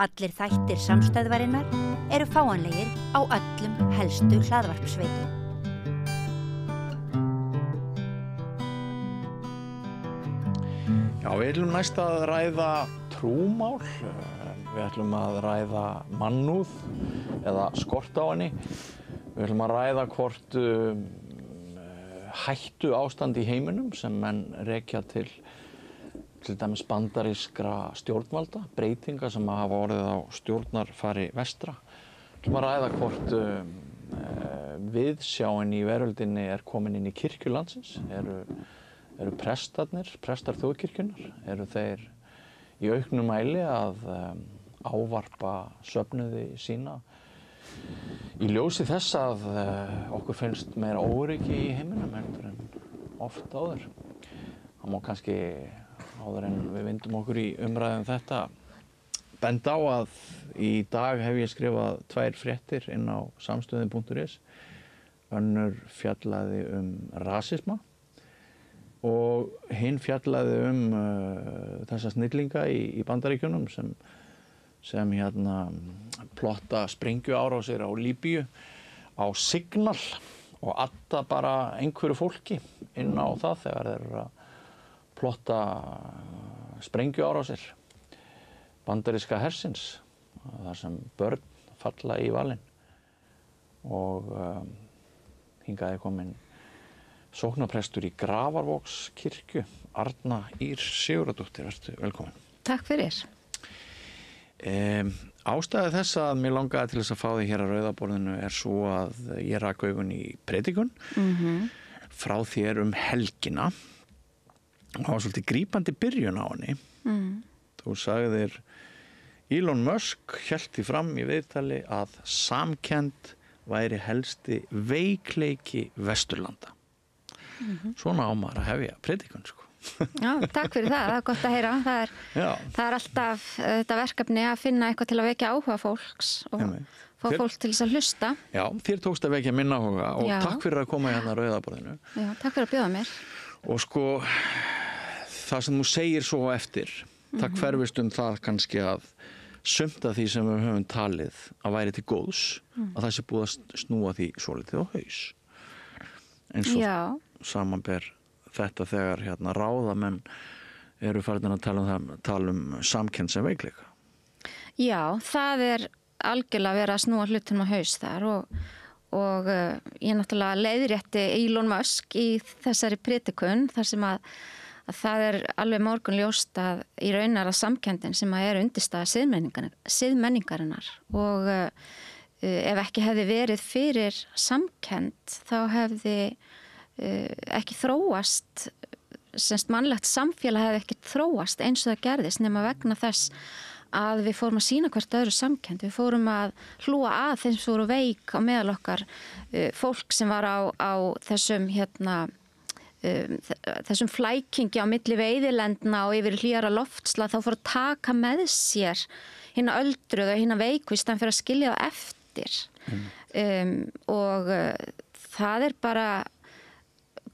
Allir þættir samstæðvarinnar eru fáanlegir á öllum helstu hlaðvarpsveitum. Já, við ætlum næst að ræða trúmál, við ætlum að ræða mannúð eða skort á henni. Við ætlum að ræða hvort hættu ástand í heiminum sem menn rekja til dæmis bandarískra stjórnvalda, breytinga sem hafa orðið á stjórnarfari vestra. Við ætlum að ræða hvort viðsjáin í veröldinni er komin inn í kirkju landsins. Eru prestar þjóðkirkjunnar, eru þeir í auknum mæli að ávarpa söfnuði sína í ljósi þess að okkur finnst meira óöryggi í heiminum heldur en oft áður. Það má kannski áður en við vindum okkur í umræðum þetta benda á að í dag hef ég skrifað 2 fréttir inn á samstöðin.is. Önnur fjallaði rasisma og hinn fjallaði þessa snillinga í Bandaríkjunum sem plotta sprengjuárásir á Líbíu á Signal og adda bara einhverju fólki inn á það þegar þeir eru að plotta sprengjuárásir bandaríska hersins þar sem börn falla í valinn og hingað er komin sóknarprestur í Grafarvogskirkju, Arna Ýr Sigurðardóttir, vertu velkomin. Takk fyrir. Ástæða þess að mér langaði til þess að fá þig hér að Rauðaborðinu er svo að ég rak augun í predikun frá þér helgina. Það var svolítið grípandi byrjun á henni. Þú sagðir Elon Musk hélt því fram í viðtali að samkennd væri helsti veikleiki Vesturlanda. Svona á maður að hefja predikun, sko. Já, takk fyrir það er gott að heyra. Það er alltaf þetta verkefni að finna eitthvað til að vekja áhuga fólks og fá fólk til þess að hlusta. Já, þér tókst að vekja minn áhuga og takk fyrir að koma hérna að Rauðaborðinu. Já, takk fyrir að bjóða mér. Og sko, það sem þú segir svo eftir, það hverfist það kannski að sumt af því sem við höfum talið að væri til góðs, að það sé búið að snúa því svolítið á haus. Eins og samanber þetta þegar ráðamenn eru farin að tala um samkennd sem veikleika. Já, það er algjörlega verið að snúa hlutunum á haus þar og ég náttúrulega leiðrétti Elon Musk í þessari predikun þar sem að það er alveg morgunljóst að í raun að samkenndin sem að er undirstaða siðmenningarinnar og ef ekki hefði verið fyrir samkennd þá hefði ekki þróast mannlegt samfélag hefði ekki þróast eins og það gerðist nema vegna þess að við fórum að sýna hvert öðru samkennd. Við fórum að hlúa að þeim sem voru veik á meðal okkar fólk sem var á þessum þessum flækingi á milli veiðilendna og yfir hlýjara loftslag þá fór að taka með sér hina öldruðu og hina veiku í staðinn fyrir að skilja það eftir og það er bara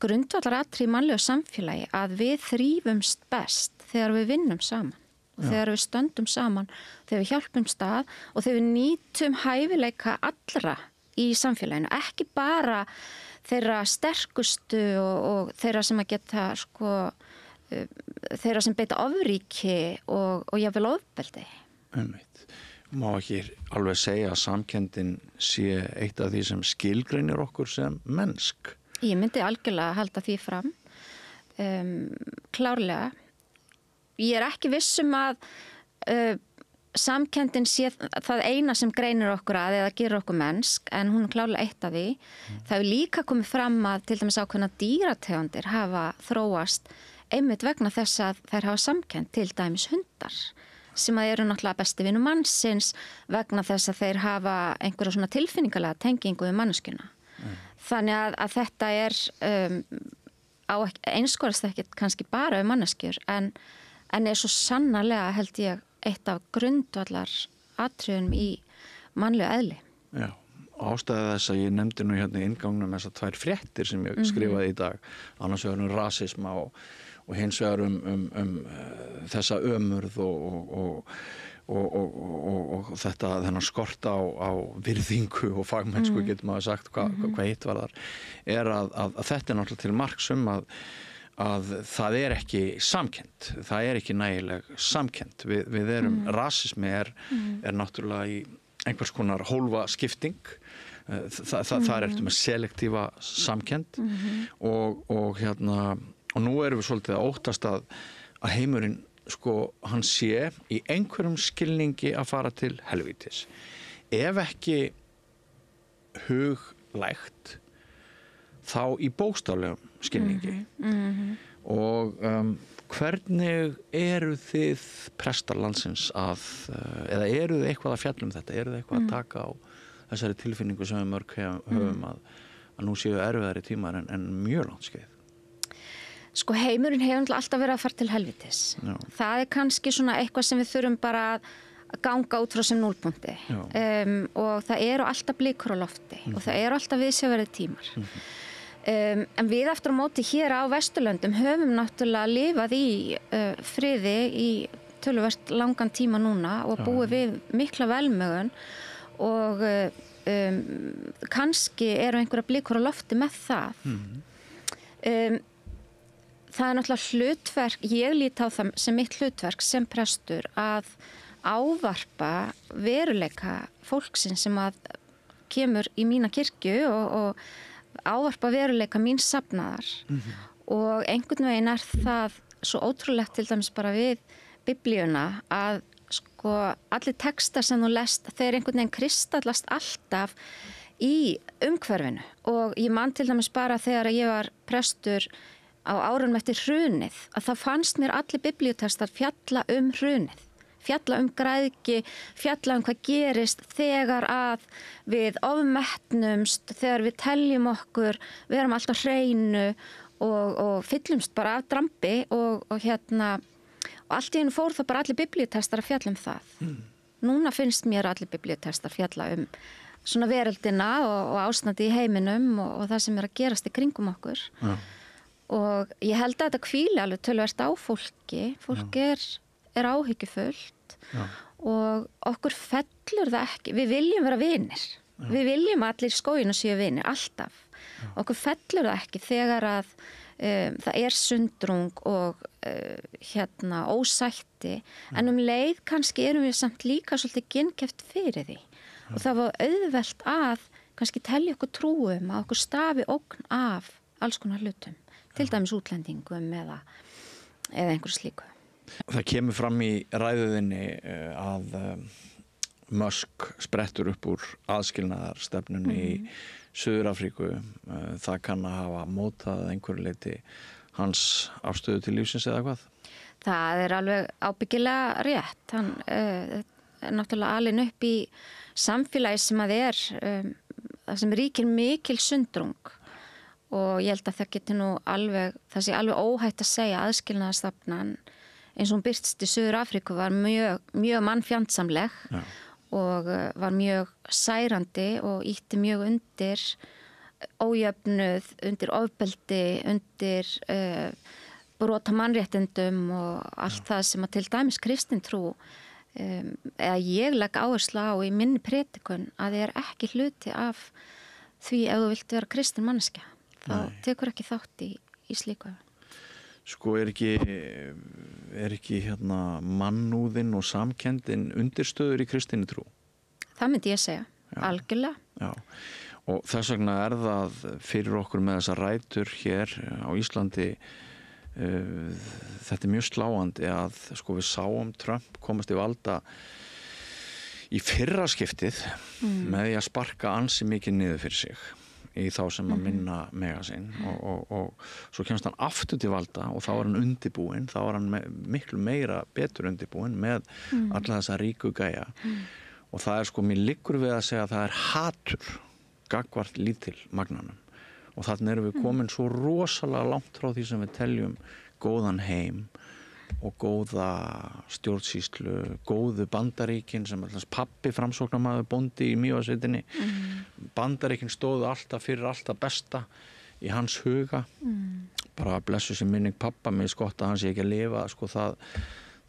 grundvallaratriði í mannlegu samfélagi að við þrífumst best þegar við vinnum saman og þegar við stöndum saman, þegar við hjálpumst að og þegar við nýtum hæfileika allra í samfélaginu, ekki bara þeirra sterkustu og þeirra sem að geta þeirra sem beita ofríki og jafnvel ofbeldi. Má ekki alveg segja að samkenndin sé eitt af því sem skilgreinir okkur sem mennsk? Ég myndi algjörlega halda því fram. Klárlega. Ég er ekki viss að samkenndin sé það eina sem greinir okkur að eða gerir okkur mennsk, en hún er klárlega eitt af því. Það hefur líka komið fram að til dæmis ákveðna dýrategundir hafa þróast einmitt vegna þess að þær hafa samkennd, til dæmis hundar, sem að eru náttúrulega besti vinur mannsins vegna þess að þeir hafa einhverja svona tilfinningalega tengingu við manneskjuna. Þannig að þetta er einskorast ekki kannski bara um manneskjur en er svo sannarlega held ég eitt af grundvallar atriðum í mannlegu eðli. Já, ástæða þess að ég nefndi nú hérna í inngangnum þessar 2 fréttir sem ég skrifaði í dag, annars vegar rasisma og hins vegar þessa ömurð og þetta þennan skort á virðingu og fagmennsku getur maður sagt hvað hitt var þar að þetta náttúrulega til marks að það ekki samkennd, það ekki nægileg samkennd. Við erum, rasismi náttúrulega í einhvers konar hólfaskipting, það ertu með selektífa samkennd og nú erum við svolítið að óttast að heimurinn hann sé í einhverjum skilningi að fara til helvítis. Ef ekki huglægt, þá í bókstaflegum skilningi. Og hvernig eru þið prestar landsins eða eru þið eitthvað að fjalla þetta? Eru þið eitthvað að taka á þessari tilfinningu sem við mörg höfum að nú séu erfiðari tímar en mjög langt skeið? Sko heimurinn hefur alltaf verið að fara til helvítis. Já. Það kannski svona eitthvað sem við þurfum bara að ganga út frá sem núlpunkti. Og það eru alltaf blikur á lofti og það eru alltaf viðsjárverðir tímar. En við aftur á móti hér á Vesturlöndum höfum náttúrulega lifað í friði í töluvert langan tíma núna og búið við mikla velmegun og kannski eru einhverja blikur á lofti með það. Það náttúrulega hlutverk, ég lít á það sem mitt hlutverk sem prestur að ávarpa veruleika fólksins sem að kemur í mína kirkju og ávarpa veruleika mín safnaðar. Og einhvern veginn það svo ótrúlegt til dæmis bara við biblíuna að sko allir textar sem þú lest, þeir einhvern veginn kristallast alltaf í umhverfinu og ég man til dæmis bara þegar ég var prestur á árunum eftir hrunið, að það fannst mér allir biblíutextar fjalla hrunið, fjalla græðgi, fjalla hvað gerist þegar að við ofmetnumst, þegar við teljum okkur, við erum alltaf hreinu og fyllumst bara af drambi og allt í einu fór það bara allir biblíutextar að fjalla það. Núna finnst mér allir biblíutextar fjalla svona veröldina og ástandi í heiminum og það sem að gerast í kringum okkur. Og ég held að þetta hvíli alveg töluvert á fólk er áhyggjufullt og okkur fellur það ekki, við viljum vera vinir, við viljum að allir í skóginu séu vinir, alltaf, okkur fellur það ekki þegar að það er sundrung og ósætti, en leið kannski erum við samt líka svolítið ginnkeypt fyrir því og það var auðvelt að kannski telja okkur trúum að okkur stafi ógn af alls konar hlutum, til dæmis útlendingum eða einhverju slíku. Það kemur fram í ræðuðinni að Musk sprettur upp úr aðskilnaðarstefnunni í Suður-Afríku. Það kann að hafa mótað einhverju leyti hans afstöðu til lífsins eða hvað? Það er alveg ábyggilega rétt. Hann er náttúrulega alinn upp í samfélagi sem að það sem ríkir mikil sundrung og ég held að það geti nú alveg, það sé alveg óhætt að segja aðskilnaðarstefnan eins og hún birtist í Suður-Afríku var mjög mannfjandsamleg og var mjög særandi og ýtti mjög undir ójöfnuð, undir ofbeldi, undir brot á mannréttindum og allt það sem að til dæmis kristintrú eða ég legg áherslu á í minni predikun að ég er ekki hluti af því ef þú vilt vera kristin manneskja þá tekur ekki þátt í slíku. Sko er ekki mannúðin og samkenndin undirstöður í kristinni trú? Það myndi ég segja, algjörlega. Já, og þess vegna það fyrir okkur með þessar rætur hér á Íslandi þetta mjög sláandi að sko við sáum Trump komast í valda í fyrra skiptið með því að sparka ansi mikið niður fyrir sig í þá sem að minna mega sinn og svo kemst hann aftur til valda og þá var hann undirbúinn, þá var hann miklu meira betur undirbúinn með alla þessa ríku gæja og það sko, mér liggur við að segja að það er hatur gagnvart lítil magnanum og þannig erum við komin svo rosalega langt frá því sem við teljum góðan heim og góða stjórnsýslu, góðu Bandaríkin sem alltaf pappi framsóknarmaður bóndi í Mývatnssveitinni. Bandaríkin stóðu alltaf fyrir alltaf besta í hans huga. Bara blessu sem minning pappa, mér gott að hann sé ekki að lifa, sko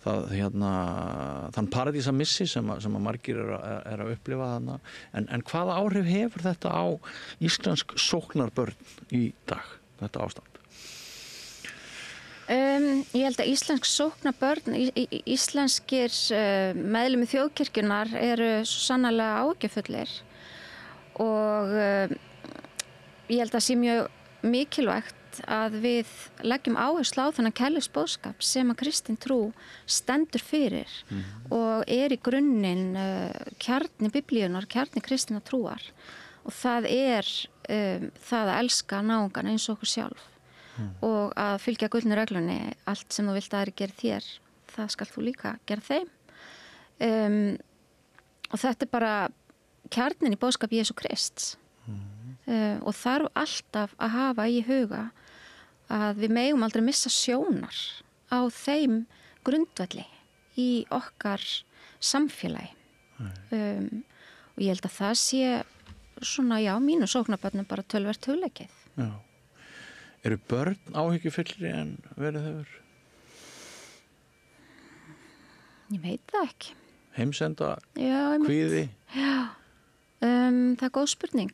þann paradísamissi sem að margir er að upplifa þarna. En hvaða áhrif hefur þetta á íslensk sóknarbörn í dag, þetta ástand? Ég held að íslensk sóknarbörn, íslenskir meðlimi þjóðkirkjunnar eru svo sannarlega áhyggjufullir og ég held að sé mjög mikilvægt að við leggjum áherslu á þennan kærleiksboðskap sem að kristin trú stendur fyrir og er í grunninn kjarni biblíunnar, kjarni kristinnar trúar og það er það að elska náungan eins og okkur sjálf og að fylgja gullnu reglunni, allt sem þú vilt að aðri gera þér, það skal þú líka gera þeim. Og þetta er bara kjarnin í boðskap Jesú Krists og þarf alltaf að hafa í huga að við megum aldrei missa sjónar á þeim grundvelli í okkar samfélagi. Og ég held að það sé svona, já, mínu sóknarbörnum bara töluvert hugleikið. Já. Eru börn áhyggjufyllri en verið hefur? Ég veit það ekki. Heimsenda, kvíði? Já, það er góð spurning.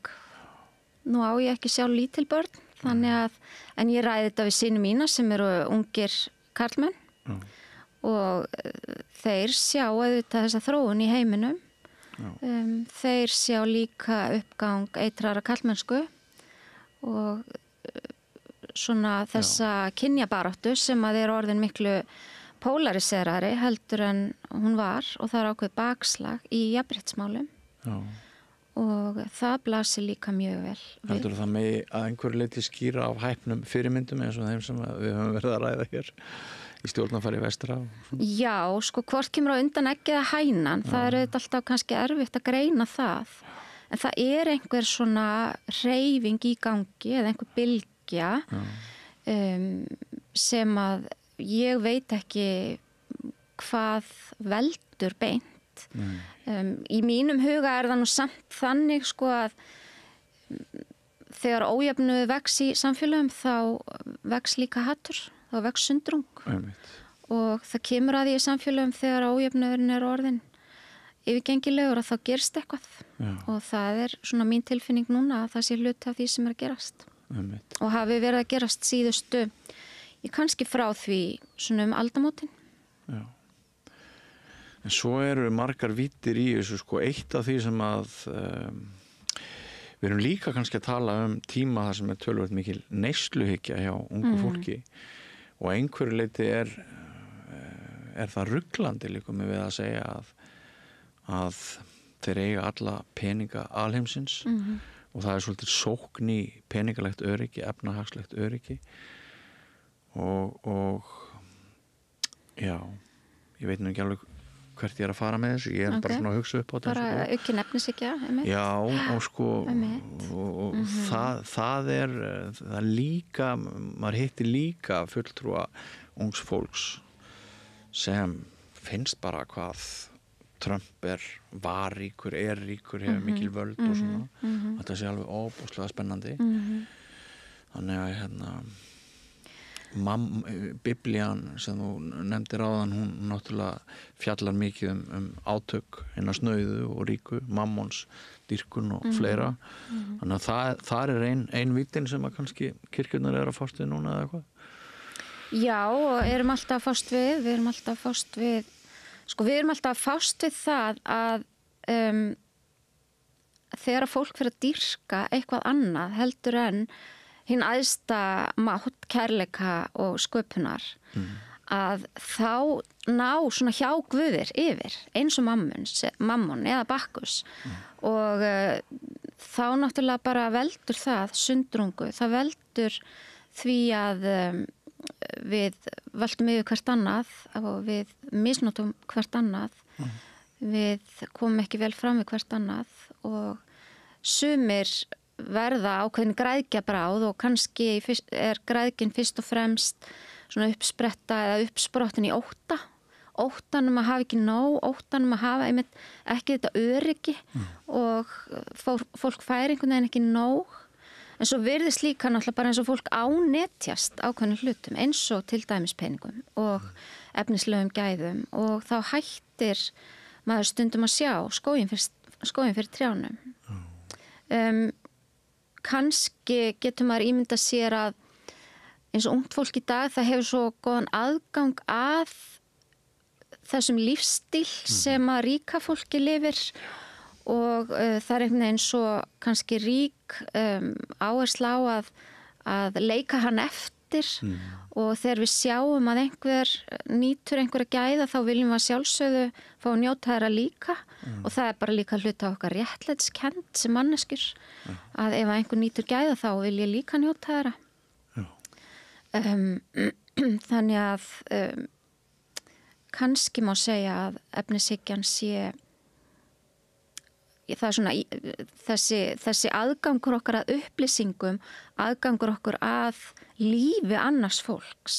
Nú á ég ekki sjálf lítil börn, þannig að, en ég ræði þetta við syni mína sem eru ungir karlmenn og þeir sjá auðvitað þessa þróun í heiminum. Þeir sjá líka uppgang eitrara karlmennsku og svona þessa kynjabaráttu sem að er orðin miklu pólariserari heldur en hún var og það er ákveð bakslag í jafnréttsmálum og það blasir líka mjög vel. Heldur það með að einhverju leyti skýra af hæpnum fyrirmyndum eins og þeim sem við höfum verið að ræða hér í stjórnarfari vestra? Já, sko hvort kemur á undan ekki eða hænan, það er auðvitað alltaf kannski erfitt að greina það en það er einhver svona hreyfing í gangi eða einhver bylgja sem að ég veit ekki hvað veldur beint. Í mínum huga er það nú samt þannig sko að þegar ójöfnuð vex í samfélögum þá vex líka hattur, þá vex sundrung og það kemur að því í samfélögum þegar ójöfnuðurinn er orðin yfirgengilegur að þá gerst eitthvað og það er svona mín tilfinning núna að það sé hluti af því sem er að gerast. Og hafi verið að gerast síðustu kannski frá því svona aldamótin. Já. En svo eru margar víddir í þessu sko, eitt af því sem að við erum líka kannski að tala tíma þar sem er töluvert mikil neysluhyggja hjá ungu fólki og einhverju leyti er það ruglandi líka með við að segja að þeir eiga alla peninga alheimsins og það er svolítið sókn í peningalegt öryggi, efnahagslegt öryggi og já, ég veit nú ekki alveg hvert ég er að fara með þessu, ég er bara svona að hugsa upp á þetta. Bara ekki nefnishyggja, Já, og sko og það er líka, maður hittir líka fulltrúa ungs fólks sem finnst bara hvað Trump var ríkur, ríkur, hefur mikil völd og svona. Þetta sé alveg óbúslega spennandi. Þannig að Biblían sem þú nefndir áðan, hún náttúrulega fjallar mikið átök hinna snauðu og ríku, mammons, dýrkun og fleira. Þannig að það er ein vítin sem að kannski kirkjurnar eru að fást við núna eða eitthvað. Já, og erum alltaf að fást við, við erum alltaf að fást við það að þegar fólk fyrir að dýrka eitthvað annað heldur en hinn æðsta mátt, kærleika og sköpunar að þá ná svona hjá guðir yfir eins og mammon eða Bakkus og þá náttúrulega bara veldur það sundrungu, það veldur því að við völdum yfir hvert annað og við misnotum hvert annað við komum ekki vel fram við hvert annað og sumir verða ákveðin græðgjabráð og kannski er græðgin fyrst og fremst svona uppspretta eða uppsprottin í óttanum að hafa ekki nóg, óttanum að hafa ekki þetta öryggi og fólk fær einhvern veginn ekki nóg En svo virðist líka náttúrulega bara eins og fólk ánetjast ákveðnum hlutum eins og til dæmis peningum og efnislegum gæðum og þá hættir maður stundum að sjá skóginn fyrir trjánum. Kannski getur maður ímynda sér að eins og ungt fólk í dag það hefur svo góðan aðgang að þessum lífstíl sem að ríka fólki lifir og það einhvern veginn svo kannski rík áhersla á að leika hann eftir og þegar við sjáum að einhver nýtur einhverja gæða þá viljum við að sjálfsögðu fá að njóta þeirra líka og það er bara líka hluti á okkar réttlætiskennd sem manneskjur að ef einhver nýtur gæða þá vil ég líka njóta þeirra. Þannig að kannski má segja að efnishyggjan sé það er svona þessi aðgangur okkar að upplýsingum, aðgangur okkur að lífi annars fólks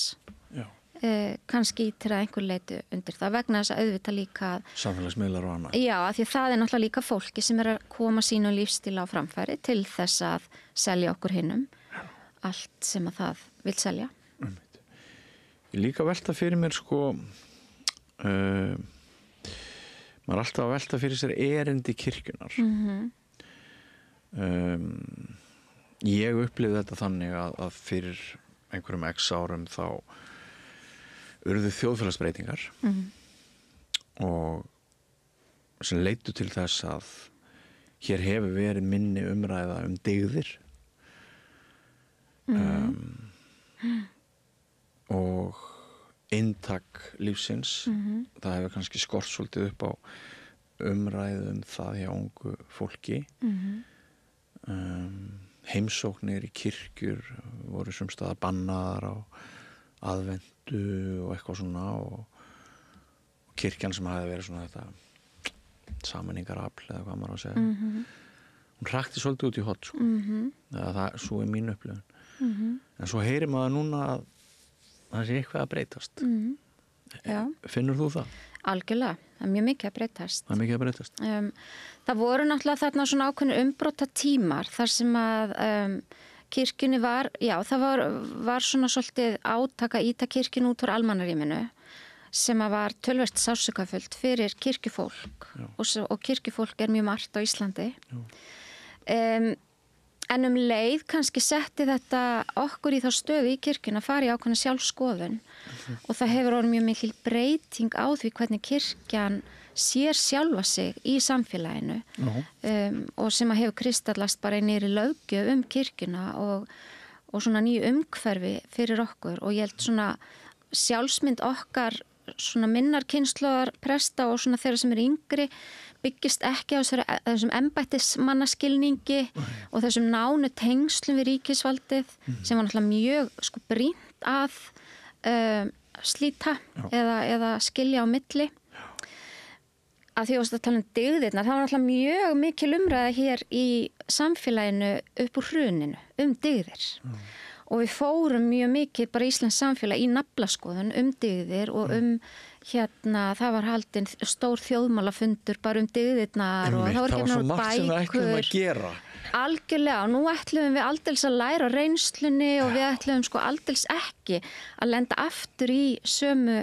kannski til að einhver leiti undir það vegna þess að auðvitað líka samfélagsmiðlar og annað. Já, af því það er náttúrulega líka fólki sem er að koma sínu lífstíl á framfæri til þess að selja okkur hinnum allt sem að það vil selja. Ég líka velta fyrir mér maður er alltaf að velta fyrir sér erindi kirkjunar. Ég upplifði þetta þannig að fyrir einhverjum x árum þá urðu þjóðfélagsbreytingar og sem leiddu til þess að hér hefur verið minni umræða dygðir og inntak lífsins það hefur kannski skort svolítið upp á umræðu það hjá ungu fólki heimsóknir í kirkjur voru sums staðar bannaðar á aðventu og eitthvað svona og kirkjan sem hafi verið svona þetta sameiningarafl eða hvað maður á að segja hún hrakti svolítið út í hot svo er mín upplifun en svo heyrir maður núna að það sé eitthvað að breytast. Finnur þú það? Algjörlega, það er mjög mikið að breytast. Það er mikið að breytast. Það voru náttúrulega þarna svona ákveðnu umbrota tímar þar sem að kirkjunni var, það var svona svolítið átaka íta kirkjunni út úr almannaríminu sem að var töluvert sársaukafullt fyrir kirkjufólk og kirkjufólk er mjög margt á Íslandi. En leið kannski setti þetta okkur í þá stöðu í kirkjuna að fara í ákveðna sjálfskoðun og það hefur orðið mjög mikil breyting á því hvernig kirkjan sér sjálfa sig í samfélaginu og sem að hefur kristallast bara niður í löggjöf kirkjuna og svona nýju umhverfi fyrir okkur og ég held svona sjálfsmynd okkar svona minnar kynslóðar presta og svona þeirra sem eru yngri byggist ekki á þessum embættismannaskilningi og þessum nánu tengslum við ríkisvaldið sem var náttúrulega mjög brýnt að slíta eða skilja á milli. Að því að tala dygðirnar, það var náttúrulega mjög mikil umræða hér í samfélaginu upp úr hruninu dygðir. Og við fórum mjög mikið bara Íslands samfélag í naflaskoðun dygðir og það var haldinn stór þjóðmálafundur bara dygðirnar og það var svo margt sem við ætlum að gera. Algjörlega, og nú ætlum við aldils að læra reynslunni og við ætlum aldils ekki að lenda aftur í sömu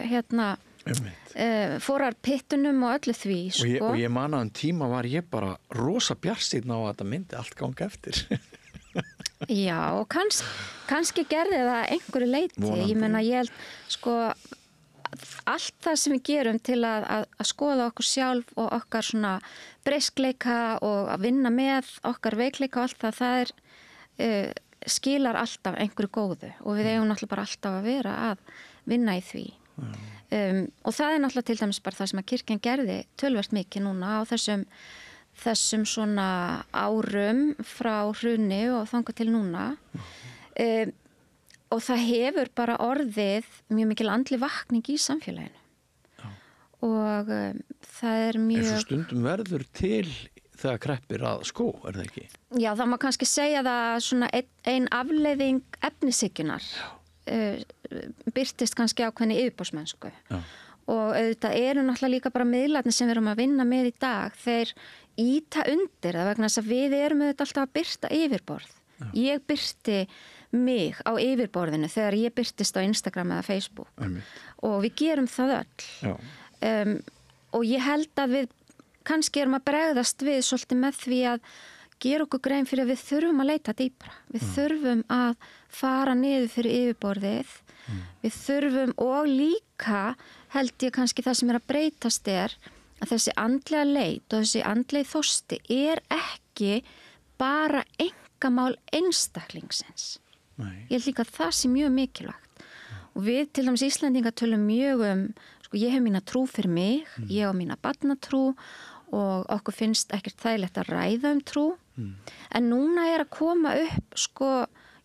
forarpittunum og öllu því. Og ég man að tíma var ég bara rosa bjartsýnn á að þetta myndi allt ganga eftir. Já, og kannski gerði það einhverju leyti. Vonandi. Ég meina, ég held, allt það sem við gerum til að skoða okkur sjálf og okkar svona breyskleika og að vinna með okkar veikleika og allt það skilar alltaf einhverju góðu og við eigum náttúrulega bara alltaf að vera að vinna í því. Og það er náttúrulega til dæmis bara það sem að kirkjan gerði töluvert mikið núna á þessum svona árum frá hruni og þangað til núna og það hefur bara orðið mjög mikil andleg vakning í samfélaginu og það er mjög... En svo stundum verður til þegar kreppir að er það ekki? Já, það má kannski segja það svona ein afleiðing efnishyggjunnar birtist kannski ákveðni yfirborðsmennsku og auðvitað eru náttúrulega líka bara miðlarnir sem við erum að vinna með í dag þeir íta undir það vegna þess að við erum auðvitað alltaf að birta yfirborð Ég birti mig á yfirborðinu þegar ég birtist á Instagram eða Facebook. Og við gerum það öll. Og ég held að við kannski erum að bregðast við svolítið með því að gera okkur grein fyrir að við þurfum að leita dýpra. Við þurfum að fara niður fyrir yfirborðið. Við þurfum og líka held ég kannski það sem að breytast að þessi andlega leit og þessi andlegi þorsti ekki bara einkamál einstaklingsins. Ég held líka að það sé mjög mikilvægt. Og við til dæmis Íslendingar tölum mjög ég hef mína trú fyrir mig, ég á mína barnatrú og okkur finnst ekkert þægilegt að ræða trú. En núna að koma upp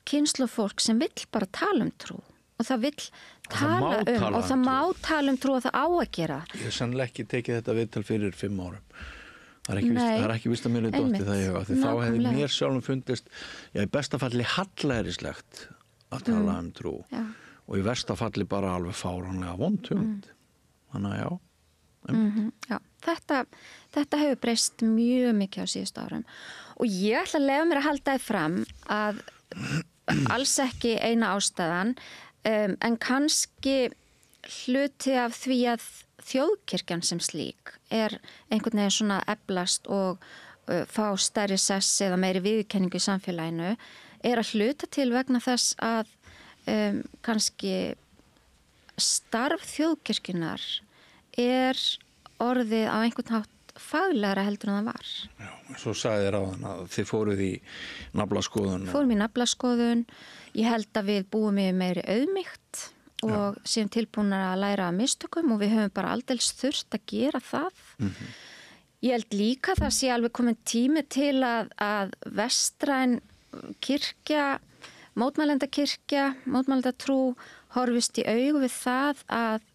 kynslóð fólk sem vill bara tala trú og það vill tala og það má tala trú og það á að gera. Ég hef sannlega ekki tekið þetta viðtal fyrir 5 árum. Það er ekki vist að mér dottið það í huga. Því þá hefði mér sjálfum fundist, í besta falli hallærislegt að tala trú og í versta falli bara alveg fáránlega vond hugmynd. Þannig að já, þetta hefur breyst mjög mikið á síðustu árum og ég ætla að leyfa mér að halda fram að alls ekki eina ástæðan en kannski hluti af því að þjóðkirkjan sem slík einhvern veginn svona eflast og fá stærri sess eða meiri viðurkenningu í samfélaginu að hluta til vegna þess að kannski starf þjóðkirkjunar orðið á einhvern hátt faglegra heldur en það var. Já, svo sagði þér áðan að þið fóruð í naflaskoðun. Fórum í naflaskoðun. Ég held að við búum yfir meiri auðmýkt og séum tilbúnar að læra af mistökum og við höfum bara aldeilis þurft að gera það. Ég held líka það sé alveg komin tími til að vestræn kirkja, mótmælendakirkja, mótmælendatrú horfist í augu við það að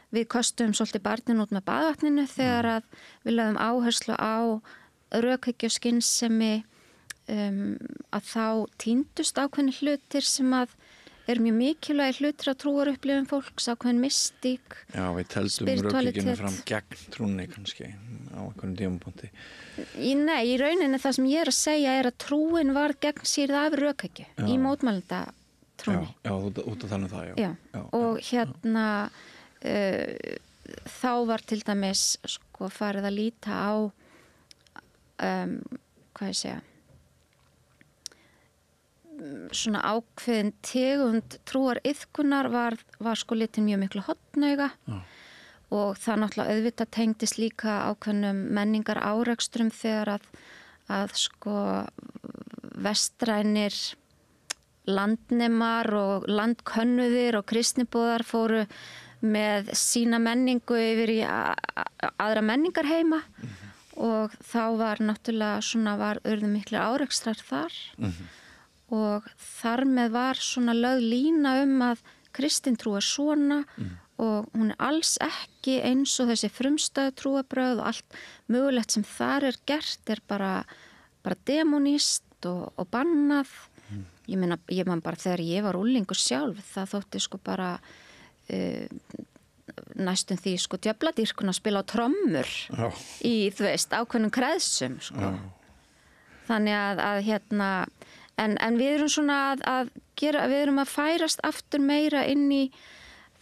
við kostum svolítið barnin út með baðvatninu þegar að við lögum áherslu á rökhyggju og skynsemi að þá týndust ákveðnir hlutir sem að mjög mikilvægir hlutir á trúarupplifun fólks, ákveðin mystík. Já, við teldum rökhyggjuna fram gegn trúnni kannski á einhverjum tímapunkti. Nei, í rauninni það sem ég að segja að trúin var gegn sýrð af rökhyggju í mótmælendatrúnni. Já, út að tala það, já. Og þá var til dæmis farið að líta á svona ákveðin tegund trúar iðkunar var litin mjög miklu hornauga og það náttúrulega auðvitað tengdist líka ákveðnum menningar árekstrum þegar að vestrænir landnemar og landkönnuðir og kristnibóðar fóru með sína menningu yfir í aðra menningarheima og þá var náttúrulega urðu miklir árekstrar þar og þar með var lögð lína að kristintrú svona og hún alls ekki eins og þessi frumstæðu trúarbrögð og allt mögulegt sem þar gert bara demonist og bannað. Ég man bara þegar ég var unglingur sjálf það þótti bara næstum því djöfladýrkun að spila á trommur í ákveðnum kreðsum þannig að en við erum að gera, við erum að færast aftur meira inn í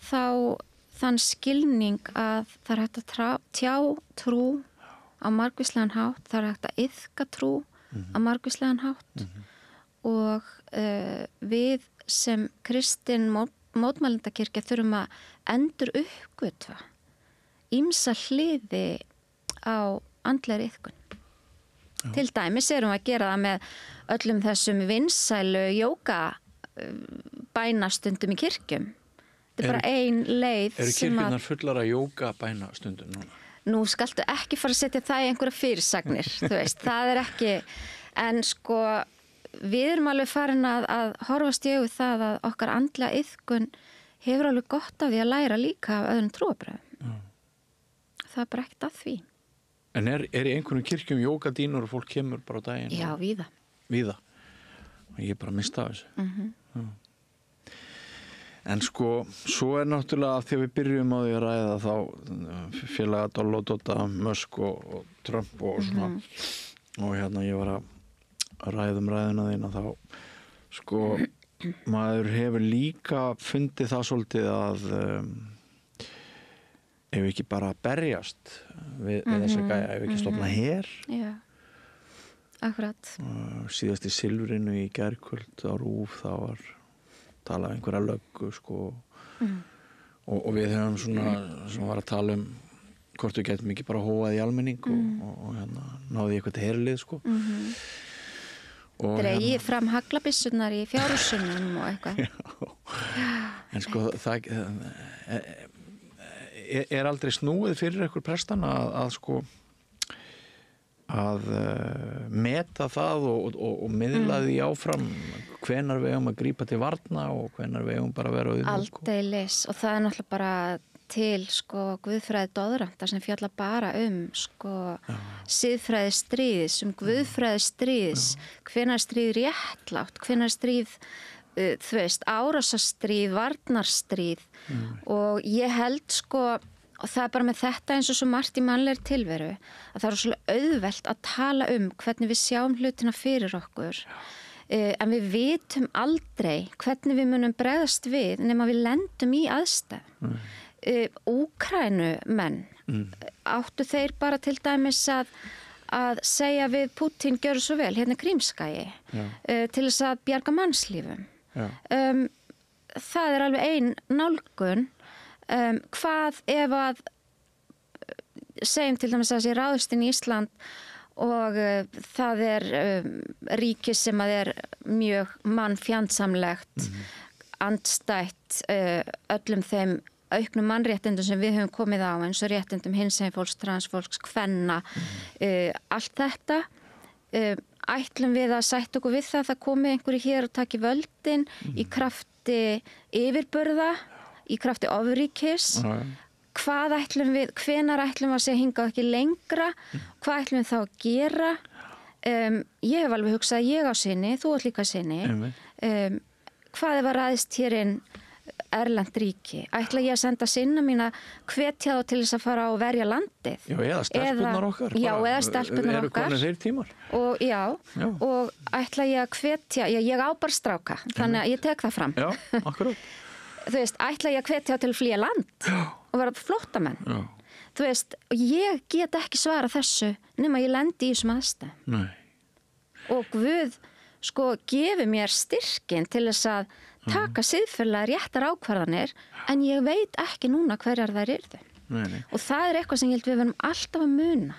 þann skilning að það hægt að tjá trú á margvíslegan hátt, það hægt að iðka trú á margvíslegan hátt og við sem kristin mótmælendakirkja þurfum að endur uppgötva ýmsa hliði á andlegri iðkun. Til dæmis erum við að gera það með öllum þessum vinsælu jóga bænastundum í kirkjum. Þetta bara ein leið sem að... kirkjurnar fullar að jóga bænastundum núna? Nú skaltu ekki fara að setja það í einhverja fyrirsagnir, það ekki, en við erum alveg farin að horfast í augu það að okkar andlega iðkun hefur alveg gott af því að læra líka af öðrum trúarbrögðum. Það bara ekkert að því. En í einhvernum kirkjum jógadínur og fólk kemur bara á daginn? Já, víða. Víða? Ég bara mista þessu. En svo náttúrulega að þegar við byrjum á því að ræða þá félaga Doll og Dodda, Musk og Trump og svona og ég var að ræðum ræðuna þína þá sko maður hefur líka fundið það svolítið að ef ekki bara berjast við þessa gæja, ef ekki stofna her. Já, akkurat. Síðast í Silfrinu í gærkvöld á RÚV þá var talað um einhverja löggu sko og við höfum svona sem var að tala hvort við getum ekki bara hóað í almenning og hérna náði eitthvað til herlið sko. Dregið fram haglabissurnar í fjárhúsunum og eitthvað. Já, en sko það er aldrei snúið fyrir ykkur prestana að sko að meta það og miðla því áfram hvenær við eigum að grípa til varna og hvenær við eigum bara að vera auðvitað. Aldeilis og það er náttúrulega bara til sko guðfræði doðranta sem fjalla bara sko siðfræði stríðis, guðfræði stríðis, hvenær stríð réttlátt, hvenær stríð þú veist, árásastríð, varnarstríð og ég held sko og það er bara með þetta eins og svo margt í mannlegri tilveru að það er svolítið auðvelt að tala hvernig við sjáum hlutina fyrir okkur en við vitum aldrei hvernig við munum bregðast við nema við lendum í aðstæð. Úkraínumenn áttu þeir bara til dæmis að segja við Putin gjörðu svo vel, hérna Krímskagi til þess að bjarga mannslífum. Það er alveg ein nálgun hvað ef að segjum til dæmis að þessi ráðust inn í Ísland og það er ríki sem að er mjög mannfjandsamlegt andstætt öllum þeim auknum mannréttindum sem við höfum komið á eins og réttindum hinsegin fólks, transfólks, kvenna allt þetta ætlum við að sætta okkur við það komi einhverju hér og taki völdin í krafti yfirburða í krafti ofríkis hvað ætlum við, hvenær ætlum við að segja hingað ekki lengra hvað ætlum við þá að gera ég hef alveg hugsað að ég á sinni þú átt líka sinni hvað ef að ræðist hér inn erlend ríki, ætla ég að senda sinna mína hvetja þá til þess að fara og verja landið. Já, eða stelpurnar okkar. Já, eða stelpurnar okkar. Eru konur þeir tímar. Og og ætla ég að hvetja, ég á bara stráka, þannig að ég tek það fram. Já, akkurat. Þú veist, ætla ég að hvetja til að flýja land og vera flóttamenn. Já. Þú veist, ég get ekki svara þessu nema ég lendi í þessum aðstæðum. Nei. Og Guð, sko, gefi mér styrkin til þess að taka siðferðilega réttar ákvarðanir en ég veit ekki núna hverjar þær eru. Og það er eitthvað sem ég held við verðum alltaf að muna.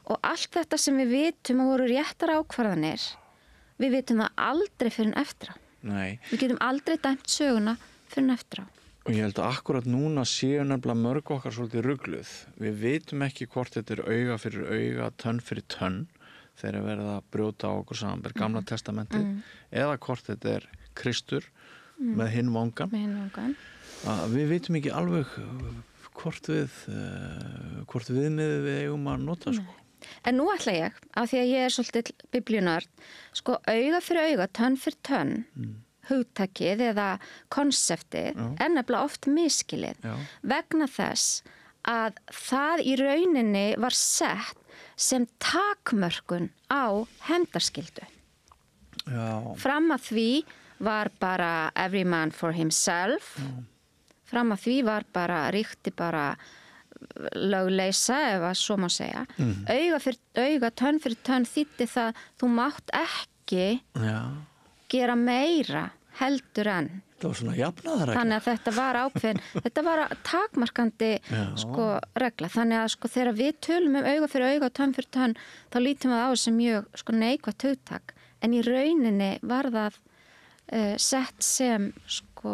Og allt þetta sem við vitum að voru réttar ákvarðanir, við vitum það aldrei fyrir en eftir á. Nei. Við getum aldrei dæmt söguna fyrir en eftir á. Og ég held að akkurat núna séu nefnilega mörg okkar svolítið rugluð. Við vitum ekki hvort þetta er auga fyrir auga, tönn fyrir tönn þegar verða að brjóta á okkur saman Gamla testamentið eða hvort þetta er Kristur með hinn vangan. Við vitum ekki alveg hvort viðmiðið við eigum að nota sko. En nú ætla ég, af því að ég er svolítið biblíunörd, sko auga fyrir auga, tönn fyrir tönn, hugtakið eða konseptið er nefnilega oft miskilið vegna þess að það í rauninni var sett sem takmörkun á hefndarskyldu. Fram að því var bara every man for himself fram að því var bara ríkti bara lögleysa ef að svo má segja auga fyrir auga, tönn fyrir tönn þýddi það þú mátt ekki gera meira heldur en það var svona jafnaðarregla þannig að þetta var ákveðin þetta var takmarkandi sko regla þannig að sko þegar við tölum auga fyrir auga og tönn fyrir tönn þá lítum við á þessu mjög sko neikvætt hugtak en í rauninni var það sett sem sko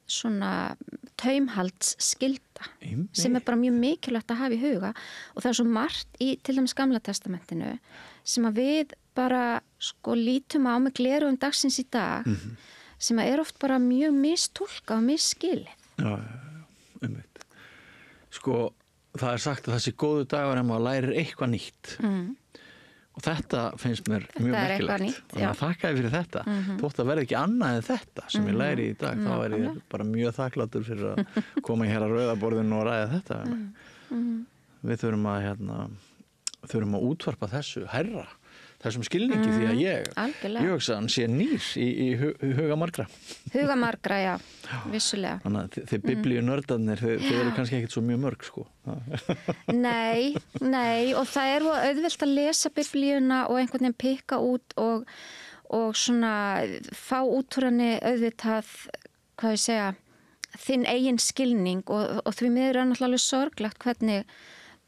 svona taumhaldsskylda sem er bara mjög mikilvægt að hafa í huga og það er svo margt í til dæmis Gamla testamentinu sem að við bara sko lítum á með gleraugum dagsins í dag sem að er oft bara mjög mistúlkað og misskilið. Já, einmitt. Sko það er sagt að þessi góðu dagur en maður lærir eitthvað nýtt. Og þetta finnst mér mjög merkilegt. Þannig að þakka ég fyrir þetta. Þótt að verði ekki annað en þetta sem ég læri í dag. Þá er ég bara mjög þakklátur fyrir að koma hér að rauðaborðinu og ræða þetta. Við þurfum að útvarpa þessu hærra. þessum skilningi því að ég hugsa hann sé nýr í huga margra. Huga margra, já, vissulega. Þannig að þið biblíunördarnir, þið eru kannski ekkert svo mjög mörg, sko. Nei, og það er auðvelt að lesa biblíuna og einhvern veginn pikka út og svona fá út úr henni auðvitað, hvað ég segja, þinn eigin skilning og því miður er náttúrulega sorglegt hvernig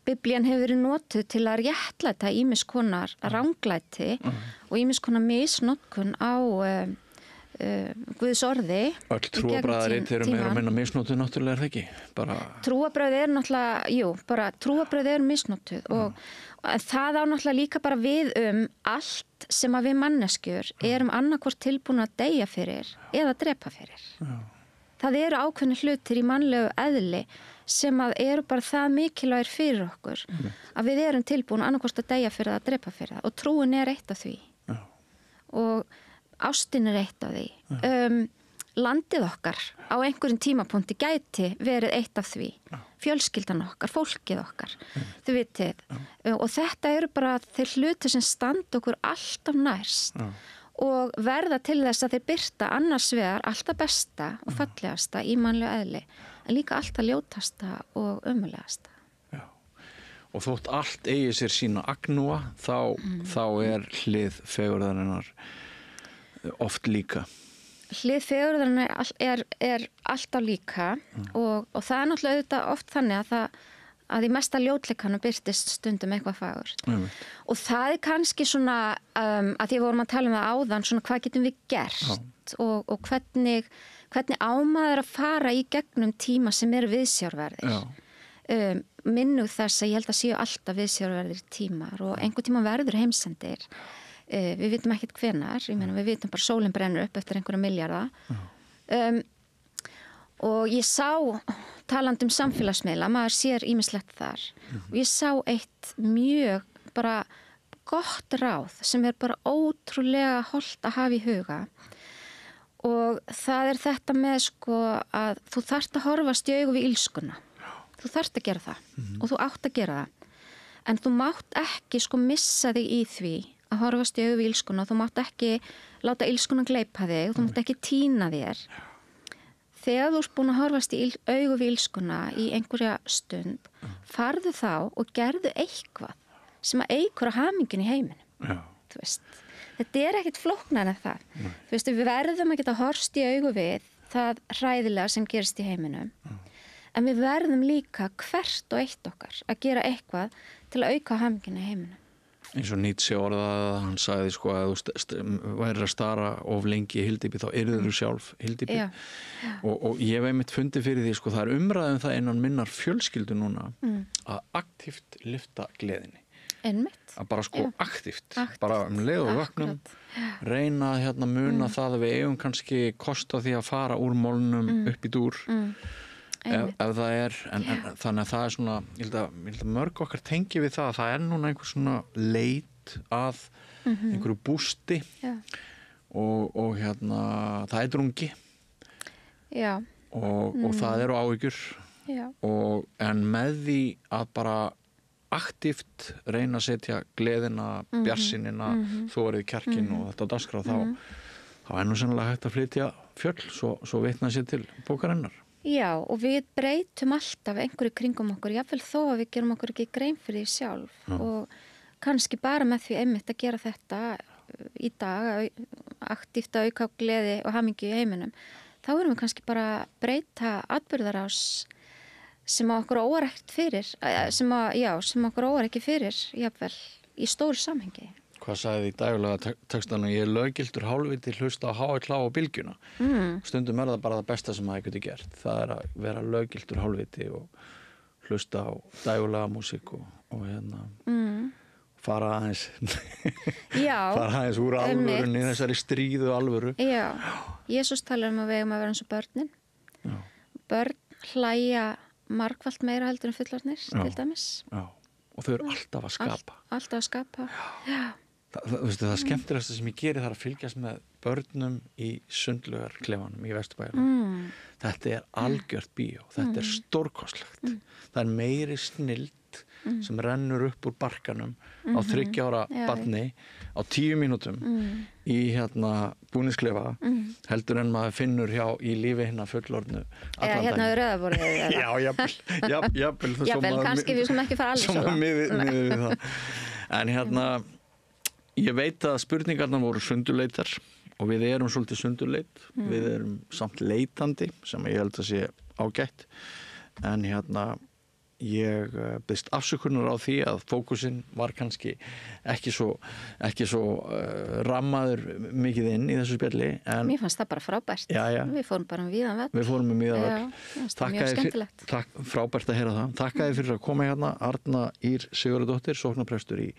Biblían hefur verið notuð til að réttlæta ýmiss konar ranglæti og ýmiss konar misnotkun á Guðs orði. Öll trúarbragðarit eru meira og minna misnotuð náttúrulega, það ekki? Trúarbröð er náttúrulega, trúarbröð eru misnotuð og það á náttúrulega líka bara við allt sem að við manneskjur erum annarkvort tilbúin að deyja fyrir eða drepa fyrir. Já. Það eru ákveðni hlutir í mannlegu eðli sem að eru bara það mikilvægir fyrir okkur að við erum tilbúin annarkvort að deyja fyrir það, að drepa fyrir það og trúin er eitt af því og ástin er eitt af því. Landið okkar á einhverjum tímapunkti gæti verið eitt af því. Fjölskyldan okkar, fólkið okkar, þið vitið. Og þetta eru bara þeir hlutir sem standa okkur alltaf nærst og verða til þess að þeir birta annars vegar alltaf besta og fallegasta í mannlegu eðli en líka alltaf ljótasta og ömurlegasta. Já, og þótt allt eigi sér sína agnúa þá er hlið fegurðarinnar oft líka. Hlið fegurðarinnar er alltaf líka og það er náttúrulega auðvitað oft þannig að í mesta ljótleikanum birtist stundum eitthvað fagurt. Og það er kannski svona, að því vorum að tala það áðan, svona hvað getum við gert og hvernig ámaður að fara í gegnum tíma sem eru viðsjárverðir. Minnuð þess að ég held að séu alltaf viðsjárverðir tímar og einhver tíma verður heimsendir. Við vitum ekkert hvenar, við vitum bara sólin brennur upp eftir einhverja milljarða. Og ég sá, talandi samfélagsmiðla, maður sér ýmislegt þar og ég sá eitt mjög bara gott ráð sem er bara ótrúlega hollt að hafa í huga og það er þetta með sko að þú þarft að horfast í augu við illskuna. Þú þarft að gera það og þú átt að gera það en þú mátt ekki sko missa þig í því að horfast í augu við illskuna, þú mátt ekki láta illskuna gleypa þig, þú mátt ekki týna þér. Þegar þú ert búin að horfast í augu við illskuna í einhverja stund, farðu þá og gerðu eitthvað sem að eykur á haminginn í heiminum. Þú veist, þetta er ekkit flóknara en það. Þú veist, við verðum að geta horfst í augu við það hræðilega sem gerist í heiminum. En við verðum líka hvert og eitt okkar að gera eitthvað til að auka haminginn í heiminum. Eins og Nietzsche orðaði, hann sagði sko að þú værir að stara of lengi í hyldýpi þá yrður þú sjálf hyldýpi og ég hef einmitt fundið fyrir því sko það er umræðum það innan minnar fjölskyldu núna að aktíft lyfta gleðinni. Einmitt. Að bara sko aktíft. Bara leið og vöknum reyna að muna það að við eigum kannski kost á því að fara úr mólnum upp í dúr ef það er þannig að það er svona ég held að mörg okkar tengi við það að það er núna einhver svona leit að einhverju bústi og það er drungi og það eru áhyggjur en með því að bara aktíft reyna að setja gleðina, bjartsýnina þórið kjarkinn og þetta á dagskrá þá er nú sennilega hægt að flytja fjöll svo vitna sér til bókarinnar. Já, og við breytum alltaf einhverju kringum okkur, jáfnvel þó að við gerum okkur ekki grein fyrir því sjálf og kannski bara með því einmitt að gera þetta í dag, aktíft að auka gleði og hamingju í heiminum, þá erum við kannski bara að breyta atburðarás sem okkur óar ekkert fyrir, sem okkur óar ekki fyrir, jáfnvel í stóru samhengi. Hvað sagði í daglega textana, ég er löggiltur hálfviti hlusta á HLA og bylgjuna. Stundum er það bara það besta sem það geti gert. Það er að vera löggiltur hálfviti og hlusta á daglega músík og fara aðeins úr alvörunni, þessari stríðu alvöru. Já, Jesús talar að við eigum að vera eins og börnin. Börn hlæja margfalt meira heldur en fullorðnir, til dæmis. Já, og þau eru alltaf að skapa. Alltaf að skapa, já. Það skemmtilegasta sem ég geri þar að fylgjast með börnum í sundlaugarklefanum í Vesturbæjarnum. Þetta er algjört bíó, þetta er stórkostlegt. Það er meiri snilld sem rennur upp úr barkanum á 3 ára barni á 10 mínútum í búningsklefa heldur en maður finnur hjá í lífi hinna fullorðnu eða hérna við rauðaborðið já, jafnvel kannski við sem ekki fara alveg svo miður við það en ég veit að spurningarnar voru sundurleitar og við erum svolítið sundurleit við erum samt leitandi sem ég held að sé ágætt en ég biðst afsökunar á því að fókusinn var kannski ekki svo rammaður mikið inn í þessu spjalli en mér fannst það bara frábært við fórum bara víðan völl við fórum víðan völl mjög skemmtilegt frábært að heyra það þakkaði fyrir að koma Arna Ýr Sigurðardóttir sóknarprestur í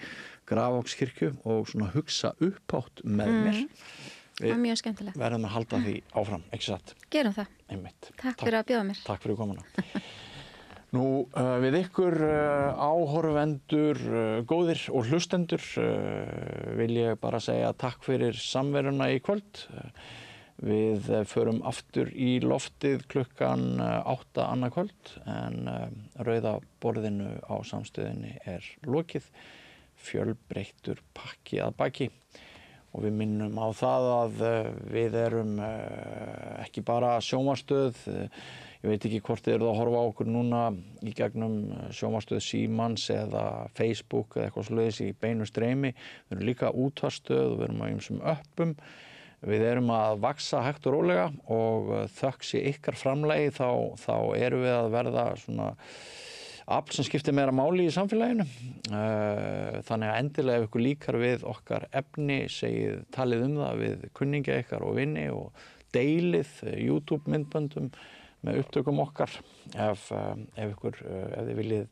Grafarvogskirkju og svona hugsa upphátt með mér það var mjög skemmtilegt verðum að halda því áfram, ekki satt gerum það, takk fyrir að bjóða mér takk fyrir komuna Nú, við ykkur áhorfendur, góðir og hlustendur vil ég bara segja takk fyrir samveruna í kvöld. Við förum aftur í loftið klukkan 8 annað kvöld en rauða borðinu á samstöðinni lokið, fjölbreyttur pakki að baki. Og við minnum á það að við erum ekki bara sjónvarpsstöð, ég veit ekki hvort þið eruð að horfa á okkur núna í gegnum sjónvarpsstöð Símans eða Facebook eða eitthvað svoleiðis í beinu streymi. Við erum líka útvarpsstöð og við erum á ýmsum öppum. Við erum að vaxa hægt og rólega og þökk sé ykkar framlagi þá erum við að verða svona afl sem skiptir meira máli í samfélaginu. Þannig að endilega ef ykkur líkar við okkar efni, talið það við kunningja ykkar og vini og deilið YouTube myndböndum með upptökum okkar ef þið viljið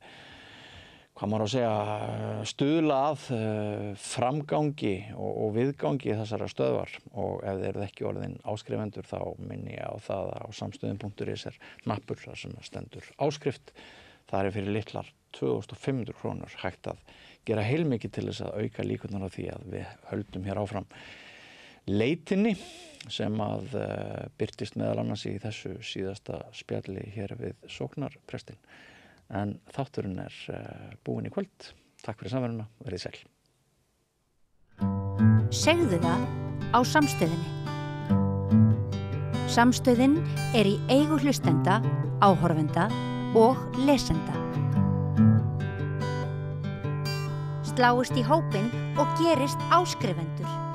hvað maður að segja stuðla að framgangi og viðgangi þessara stöðvar og ef þið eruð ekki orðin áskrifendur þá minni ég á það að á samstöðin.is hnappur þar sem stendur áskrift. Það fyrir litlar 2500 krónur hægt að gera heilmikið til þess að auka líkurnar á því að við höldum hér áfram leitinni sem að birtist meðal annars í þessu síðasta spjalli hér við sóknarprestinn. En þátturinn búinn í kvöld. Takk fyrir samveruna, verið sæl. Segðu það á samstöðinni. Samstöðin í eigu hlustenda, áhorfenda og lesenda. Sláist í hópinn og gerist áskrifendur.